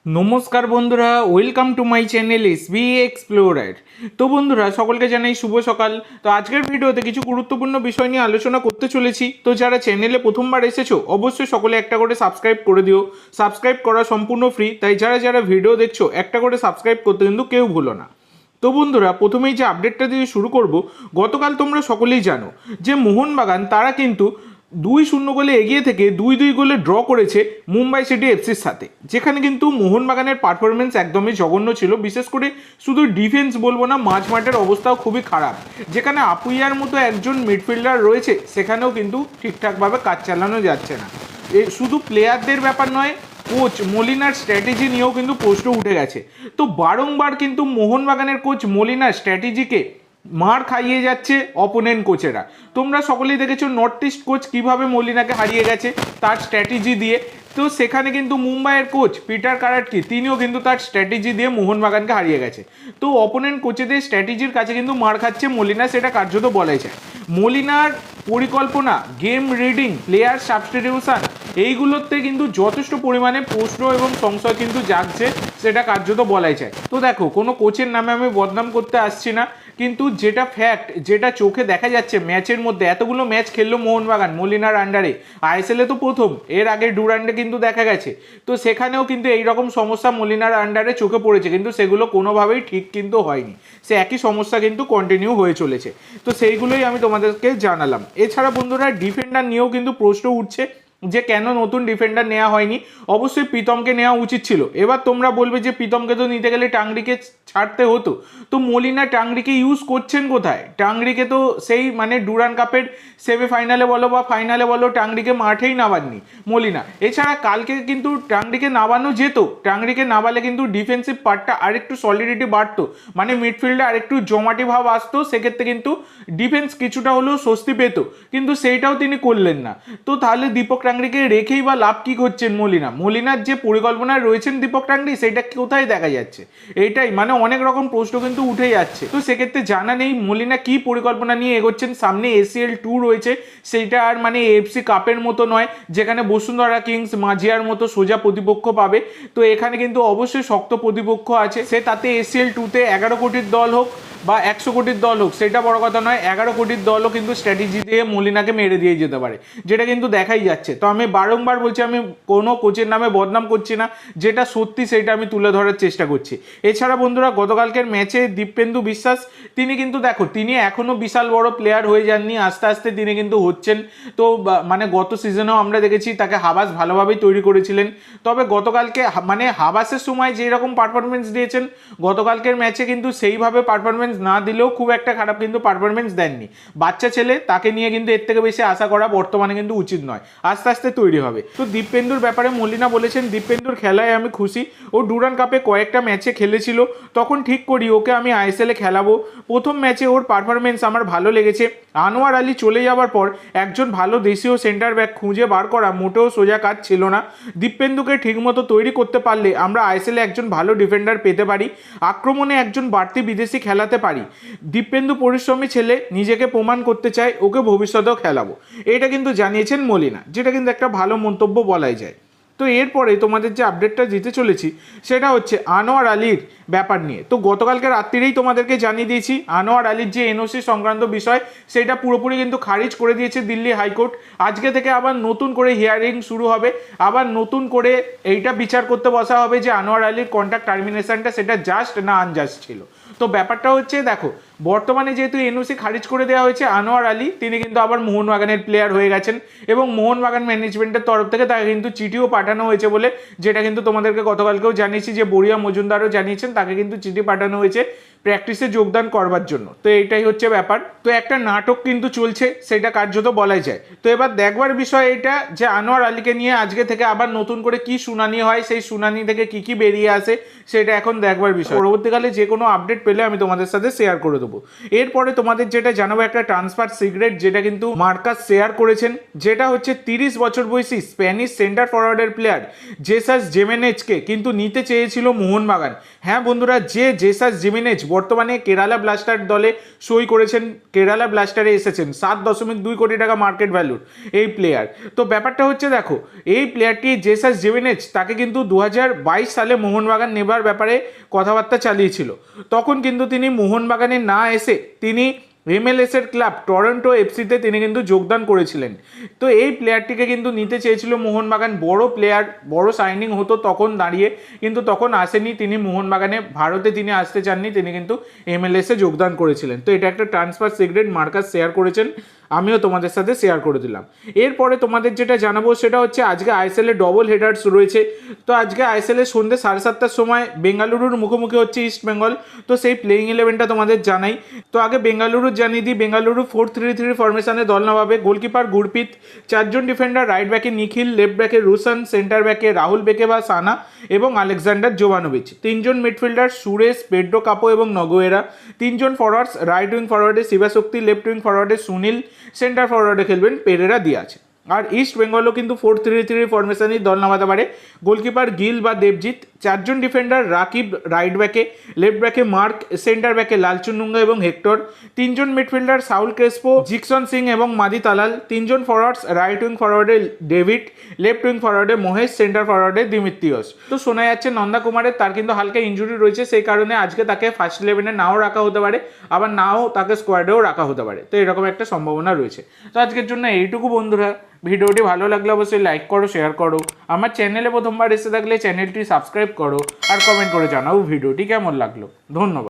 নমস্কার বন্ধুরা, welcome to my channel SB explorer. তো বন্ধুরা, সকলকে জানাই শুভ সকাল। তো আজকের ভিডিওতে কিছু গুরুত্বপূর্ণ বিষয় নিয়ে আলোচনা করতে চলেছি। তো যারা চ্যানেলে প্রথমবার এসেছো অবশ্যই সকলে একটা করে সাবস্ক্রাইব করে দিও। সাবস্ক্রাইব করা সম্পূর্ণ ফ্রি, তাই যারা যারা ভিডিও দেখছো একটা করে সাবস্ক্রাইব করতে কিন্তু কেউ ভুলো না। তো বন্ধুরা, প্রথমেই যে আপডেটটা দিয়ে শুরু করব, গতকাল তোমরা সকলেই জানো যে মোহনবাগান তারা কিন্তু 2-0 গোলে এগিয়ে থেকে 2-2 গোলে ড্র করেছে মুম্বাই সিটি এফসির সাথে, যেখানে কিন্তু মোহনবাগানের পারফরমেন্স একদমই জঘন্য ছিল। বিশেষ করে শুধু ডিফেন্স বলবো না, মাঝ মাঠের অবস্থাও খুবই খারাপ। যেখানে আপুইয়ার মতো একজন মিডফিল্ডার রয়েছে, সেখানেও কিন্তু ঠিকঠাকভাবে কাজ চালানো যাচ্ছে না। শুধু প্লেয়ারদের ব্যাপার নয়, কোচ মলিনার স্ট্র্যাটেজি নিয়েও কিন্তু প্রশ্ন উঠে গেছে। তো বারংবার কিন্তু মোহনবাগানের কোচ মলিনার স্ট্র্যাটেজিকে মার খাইয়ে যাচ্ছে অপোনেন্ট কোচেরা। তোমরা সকলেই দেখেছো নর্থ ইস্ট কোচ কীভাবে মলিনাকে হারিয়ে গেছে তার স্ট্র্যাটেজি দিয়ে। তো সেখানে কিন্তু মুম্বাইয়ের কোচ পিটার কারাটকি তিনিও কিন্তু তার স্ট্র্যাটেজি দিয়ে মোহনবাগানকে হারিয়ে গেছে। তো অপোনেন্ট কোচেদের স্ট্র্যাটেজির কাছে কিন্তু মার খাচ্ছে মলিনা, সেটা কার্যত বলাই যায়। মলিনার পরিকল্পনা, গেম রিডিং, প্লেয়ার সাবস্টিটিউশন, এইগুলোতে কিন্তু যথেষ্ট পরিমাণে প্রশ্ন এবং সংশয় কিন্তু জাগছে, সেটা কার্যত বলাই যায়। তো দেখো, কোনো কোচের নামে আমি বদনাম করতে আসছি না, কিন্তু যেটা ফ্যাক্ট, যেটা চোখে দেখা যাচ্ছে, ম্যাচের মধ্যে এতগুলো ম্যাচ খেললো মোহনবাগান মলিনার আন্ডারে। আইএসএলে তো প্রথম, এর আগে ডুরান্ডে কিন্তু দেখা গেছে। তো সেখানেও কিন্তু এইরকম সমস্যা মলিনার আন্ডারে চোখে পড়েছে, কিন্তু সেগুলো কোনোভাবেই ঠিক কিন্তু হয়নি। সে একই সমস্যা কিন্তু কন্টিনিউ হয়ে চলেছে। তো সেইগুলোই আমি তোমাদেরকে জানালাম। এছাড়া বন্ধুরা, ডিফেন্ডার নিয়েও কিন্তু প্রশ্ন উঠছে যে কেন নতুন ডিফেন্ডার নেওয়া হয়নি। অবশ্যই প্রীতমকে নেওয়া উচিত ছিল। এবার তোমরা বলবে যে প্রীতমকে তো নিতে গেলে টাংরিকে ছাড়তে হতো। তো মলিনা টাংরিকে ইউজ করছেন কোথায়? টাংরিকে তো সেই ডুরান কাপের সেমিফাইনালে বলো বা ফাইনালে বলো, টাংরিকে মাঠেই নামাননি মলিনা। এছাড়া কালকে কিন্তু টাংরিকে নামানো যেত। টাংরিকে নামালে কিন্তু ডিফেন্সিভ পার্টটা আরেকটু সলিডিটি বাড়তো, মিডফিল্ডে আরেকটু জমাটি ভাব আসতো। সেক্ষেত্রে কিন্তু ডিফেন্স কিছুটা হলেও স্বস্তি পেত, কিন্তু সেইটাও তিনি করলেন না। তো তাহলে দীপক টাংরিকে রেখেই বা লাভ কি করছেন মলিনা? মলিনার যে পরিকল্পনায় রয়েছেন দীপক টাংরি, সেটা কোথায় দেখা যাচ্ছে? এইটাই অনেক রকম প্রশ্ন কিন্তু উঠে যাচ্ছে। তো সেক্ষেত্রে জানা নেই মলিনা কি পরিকল্পনা নিয়ে এগোচ্ছেন। সামনে এসিএল 2 রয়েছে, সেইটা আর এএফসি কাপের মতো নয় যেখানে বসুন্ধরা কিংস মাঝিয়ার মতো সোজা প্রতিপক্ষ পাবে। তো এখানে কিন্তু অবশ্যই শক্ত প্রতিপক্ষ আছে। সে তাতে এসিএল 2তে 11 কোটির দল হোক বা 100 কোটির দল হোক, সেটা বড় কথা নয়। 11 কোটির দলও কিন্তু স্ট্র্যাটেজি দিয়ে মলিনাকে মেরে দিয়ে যেতে পারে, যেটা কিন্তু দেখাই যাচ্ছে। তো আমি বারংবার বলছি, আমি কোনো কোচের নামে বদনাম করছি না, যেটা সত্যি সেটা আমি তুলে ধরার চেষ্টা করছি। এছাড়া বন্ধুরা, গতকালকের ম্যাচে দীপেন্দু বিশ্বাস তিনি কিন্তু দেখো, তিনি এখনও বিশাল বড় প্লেয়ার হয়ে যাননি, আস্তে আস্তে তিনি কিন্তু হচ্ছেন। তো গত সিজনেও আমরা দেখেছি তাকে হাবাস ভালোভাবেই তৈরি করেছিলেন। তবে গতকালকে হাবাসের সময় যেরকম পারফরমেন্স দিয়েছেন, গতকালকের ম্যাচে কিন্তু সেইভাবে পারফরমেন্স না দিলেও খুব একটা খারাপ কিন্তু পারফরমেন্স দেননি। বাচ্চা ছেলে, তাকে নিয়ে কিন্তু এর থেকে বেশি আশা করা বর্তমানে কিন্তু উচিত নয়। আস্তে আস্তে তৈরি হবে। তো দীপেন্দুর ব্যাপারে মলিনা বলেছেন, দীপেন্দুর খেলায় আমি খুশি। ও ডুরান কাপে কয়েকটা ম্যাচে খেলেছিল, তখন ঠিক করি ওকে আমি আইএসএলে খেলাবো। প্রথম ম্যাচে ওর পারফরমেন্স আমার ভালো লেগেছে। আনোয়ার আলী চলে যাওয়ার পর একজন ভালো দেশীয় সেন্টার ব্যাক খুঁজে বার করা মোটেও সোজা কাজ ছিল না। দীপেন্দুকে ঠিকমতো তৈরি করতে পারলে আমরা আইএসএলে একজন ভালো ডিফেন্ডার পেতে পারি, আক্রমণে একজন বাড়তি বিদেশি খেলাতে পারি। দীপেন্দু পরিশ্রমী ছেলে, নিজেকে প্রমাণ করতে চায়, ওকে ভবিষ্যতেও খেলাবো। এটা কিন্তু জানিয়েছেন মলিনা, যেটা কিন্তু একটা ভালো মন্তব্য বলাই যায়। তো এরপরে তোমাদের যে আপডেটটা দিতে চলেছি, সেটা হচ্ছে আনোয়ার আলীর ব্যাপার নিয়ে। তো গতকালকে রাত্রিরেই তোমাদেরকে জানিয়ে দিয়েছি, আনোয়ার আলীর যে এনওসি সংক্রান্ত বিষয়, সেটা পুরোপুরি কিন্তু খারিজ করে দিয়েছে দিল্লি হাইকোর্ট। আজকে থেকে আবার নতুন করে হিয়ারিং শুরু হবে, আবার নতুন করে এইটা বিচার করতে বসা হবে যে আনোয়ার আলীর কন্ট্রাক্ট টার্মিনেশনটা সেটা জাস্ট না আনজাস্ট ছিল। তো ব্যাপারটা হচ্ছে, দেখো, বর্তমানে যেহেতু এনওসি খারিজ করে দেওয়া হয়েছে, আনোয়ার আলী তিনি কিন্তু আবার মোহনবাগানের প্লেয়ার হয়ে গেছেন, এবং মোহনবাগান ম্যানেজমেন্টের তরফ থেকে তাকে কিন্তু চিঠিও পাঠানো হয়েছে বলে, যেটা কিন্তু তোমাদেরকে গতকালকেও জানিয়েছি, যে বড়িয়া মজুমদারও জানিয়েছেন, তাকে কিন্তু চিঠি পাঠানো হয়েছে প্র্যাকটিসে যোগদান করবার জন্য। তো এইটাই হচ্ছে ব্যাপার। তো একটা নাটক কিন্তু চলছে, সেটা কার্যত বলাই যায়। তো এবার দেখবার বিষয় এটা যে আনোয়ার আলীকে নিয়ে আজকে থেকে আবার নতুন করে কি শুনানি হয়, সেই শুনানি থেকে কি কি বেরিয়ে আসে, সেটা এখন দেখবার বিষয়। পরবর্তীকালে যে কোনো আপডেট পেলে আমি তোমাদের সাথে শেয়ার করে দেবো। দেবো। এরপরে তোমাদের যেটা জানাবো একটা ট্রান্সফার সিক্রেট, যেটা কিন্তু মার্কাস শেয়ার করেছেন, যেটা হচ্ছে 30 বছর বয়সী স্প্যানিশ সেন্টার ফরওয়ার্ডের প্লেয়ার জেসাস জিমেনেজকে কিন্তু নিতে চেয়েছিল মোহনবাগান। হ্যাঁ বন্ধুরা, যে জেসাস জিমেনেজ বর্তমানে কেরালা ব্লাস্টার দলে সই করেছেন, কেরালা ব্লাস্টারে এসেছেন, 7.2 কোটি টাকা মার্কেট ভ্যালুর এই প্লেয়ার। তো ব্যাপারটা হচ্ছে দেখো, এই প্লেয়ারটি জেসাস জিমেনেজ তাকে কিন্তু 2022 সালে মোহনবাগান নেবার ব্যাপারে কথাবার্তা চালিয়েছিল। তখন কিন্তু তিনি মোহনবাগানে না এসে তিনি MLS এর ক্লাব টরন্টো এফসিতে তিনি কিন্তু যোগদান করেছিলেন। তো এই প্লেয়ারটিকে কিন্তু নিতে চেয়েছিল মোহনবাগান, বড় প্লেয়ার, বড় সাইনিং হতো তখন দাঁড়িয়ে, কিন্তু তখন আসেনি তিনি মোহনবাগানে, ভারতে তিনি আসতে চাননি, তিনি কিন্তু MLS এ যোগদান করেছিলেন। তো এটা একটা ট্রান্সফার সিক্রেট মার্কাস শেয়ার করেছেন, আমিও তোমাদের সাথে শেয়ার করে দিলাম। এরপরে তোমাদের যেটা জানাবো সেটা হচ্ছে আজকে আইএসএল এ ডবল হেডার্স রয়েছে। তো আজকে আইএসএল এর সন্ধ্যে 7:30টার সময় বেঙ্গালুরুর মুখোমুখি হচ্ছে ইস্ট বেঙ্গল। তো সেই প্লেইং 11টা তোমাদের জানাই। তো আগে বেঙ্গালুরু জানিয়ে দিই, বেঙ্গালুরু 4-3-3 ফরমেশনে দল নামাবে। গোলকিপার গুরপ্রীত, 4জন ডিফেন্ডার, রাইট ব্যাকে নিখিল, লেফট ব্যাকে রুশন, সেন্টার ব্যাকে রাহুল বেকেবা সানা এবং আলেকজান্ডার জোভানোভিচ, 3জন মিডফিল্ডার সুরেশ, পেড্রো কাপো এবং নগোয়েরা, 3জন ফরওয়ার্ডস, রাইট উইং ফরওয়ার্ডে শিবাশক্তি, লেফট উইং ফরওয়ার্ডে সুনীল, সেন্টার ফরওয়ার্ডে খেলবেন পেরেরা দিয়াজ। আর ইস্ট বেঙ্গলও কিন্তু 4-3-3 ফরমেশনেই দল নামাতে পারে। গোলকিপার গিল বা দেবজিৎ, 4জন ডিফেন্ডার রাকিব রাইট ব্যাকে, লেফট ব্যাকে মার্ক, সেন্টার ব্যাকে লালচুনুঙ্গা এবং হেক্টর, 3জন midfielder Saul Crespo, Jeakson Singh এবং মাদি তালাল, 3জন ফরওয়ার্ডস, রাইট উইং ফরওয়ার্ডে ডেভিড, লেফট উইং ফরওয়ার্ডে মহেশ, সেন্টার ফরওয়ার্ডে দিমিত্রিয়স। তো শোনা যাচ্ছে নন্দা কুমারের তার কিন্তু হালকা ইনজুরি রয়েছে, সেই কারণে আজকে তাকে ফার্স্ট 11-এ নাও রাখা হতে পারে, আবার নাও তাকে স্কোয়াডেও রাখা হতে পারে। তো এরকম একটা সম্ভাবনা রয়েছে। তো আজকের জন্য এইটুকু বন্ধুরা। ভিডিওটি ভালো লাগলে অবশ্যই লাইক করো, শেয়ার করো। আমার চ্যানেলে প্রথমবার এসে থাকলে চ্যানেলটি সাবস্ক্রাইব করো আর কমেন্ট করে জানাও ভিডিওটি কেমন লাগলো। ধন্যবাদ।